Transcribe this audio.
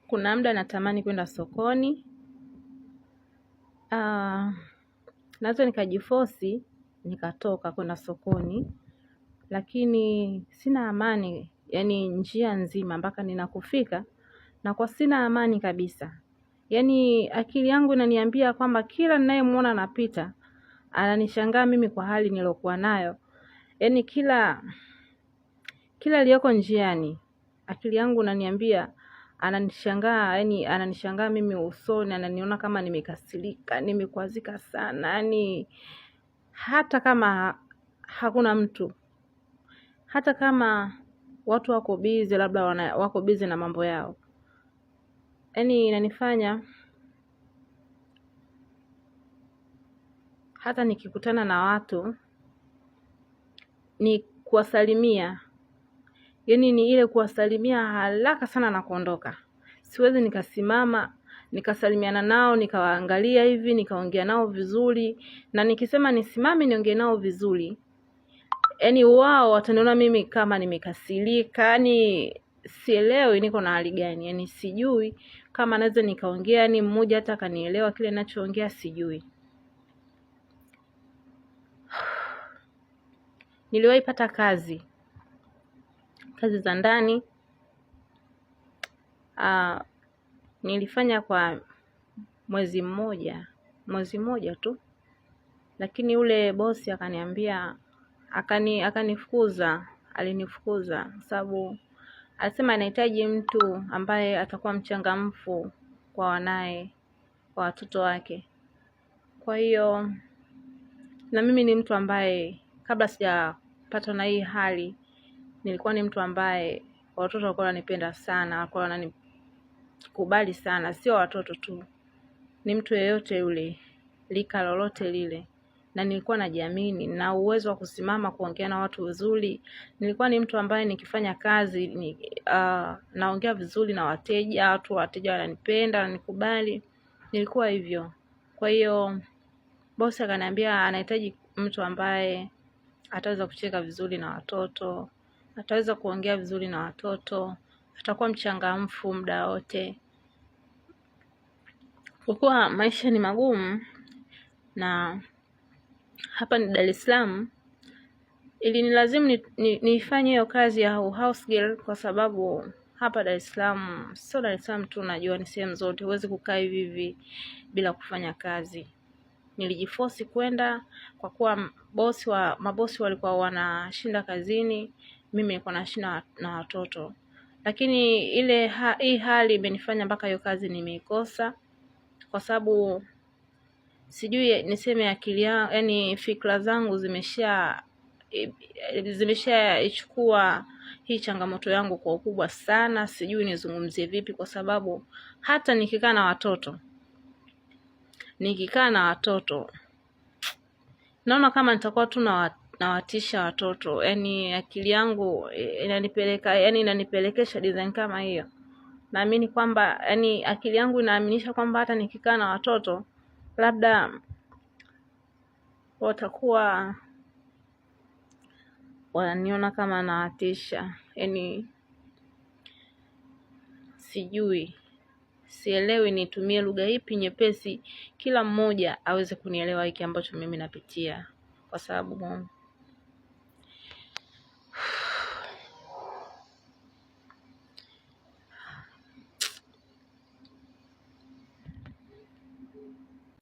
Kuna muda natamani kwenda sokoni, naweza nikajifosi nikatoka kwenda sokoni, lakini sina amani, yani njia nzima mpaka ninakufika na kwa sina amani kabisa. Yani akili yangu inaniambia kwamba kila ninayemuona anapita ananishangaa mimi kwa hali nilokuwa nayo. Yani kila aliyoko njiani akili yangu inaniambia ananishangaa, yani ananishangaa mimi usoni, ananiona kama nimekasirika, nimekwazika sana. Yani hata kama hakuna mtu, hata kama watu wako busy, labda wako busy na mambo yao, yani inanifanya hata nikikutana na watu ni kuwasalimia, yani ni ile kuwasalimia haraka sana na kuondoka. Siwezi nikasimama nikasalimiana nao, nikawaangalia hivi, nikaongea nao vizuri. Na nikisema nisimame niongee nao vizuri, yani wao wataniona mimi kama nimekasirika. Yani sielewi niko na hali gani, yani sijui kama naweza nikaongea yani mmoja hata akanielewa kile ninachoongea, sijui. Niliwahi pata kazi za ndani, nilifanya kwa mwezi mmoja tu, lakini ule bosi akaniambia, alinifukuza sababu alisema anahitaji mtu ambaye atakuwa mchangamfu kwa wanae, kwa watoto wake. Kwa hiyo na mimi ni mtu ambaye kabla sijapata na hii hali nilikuwa ni mtu ambaye watoto walikuwa wananipenda sana, walikuwa wananikubali sana. Sio watoto tu, ni mtu yeyote yule, lika lolote lile. Na nilikuwa najiamini na uwezo wa kusimama kuongea na watu vizuri. Nilikuwa ni mtu ambaye nikifanya kazi naongea vizuri na wateja, wateja wananipenda, wananikubali. Nilikuwa hivyo. Kwa hiyo bosi akaniambia anahitaji mtu ambaye ataweza kucheka vizuri na watoto, ataweza kuongea vizuri na watoto, atakuwa mchangamfu muda wote. Kwa kuwa maisha ni magumu na hapa ni Dar es Salaam, ili nilazimu nifanye hiyo kazi ya house girl, kwa sababu hapa Dar es Salaam, sio Dar es Salaam tu, najua ni sehemu zote huwezi kukaa hivi bila kufanya kazi. Nilijiforce kwenda kwa kuwa mabosi walikuwa wanashinda kazini, mimi nilikuwa nashinda na watoto. Lakini hii hali imenifanya mpaka hiyo kazi nimeikosa, kwa sababu sijui niseme akili yangu, yani fikra zangu zimeshaichukua hii changamoto yangu kwa ukubwa sana. Sijui nizungumzie vipi, kwa sababu hata nikikaa na watoto naona kama nitakuwa tu nawatisha watoto. Yani akili yangu inanipelekesha design kama hiyo. Naamini kwamba yani akili yangu inaaminisha kwamba hata nikikaa na watoto labda watakuwa wananiona kama nawatisha. Yani sielewi nitumie lugha ipi nyepesi kila mmoja aweze kunielewa hiki ambacho mimi napitia, kwa sababu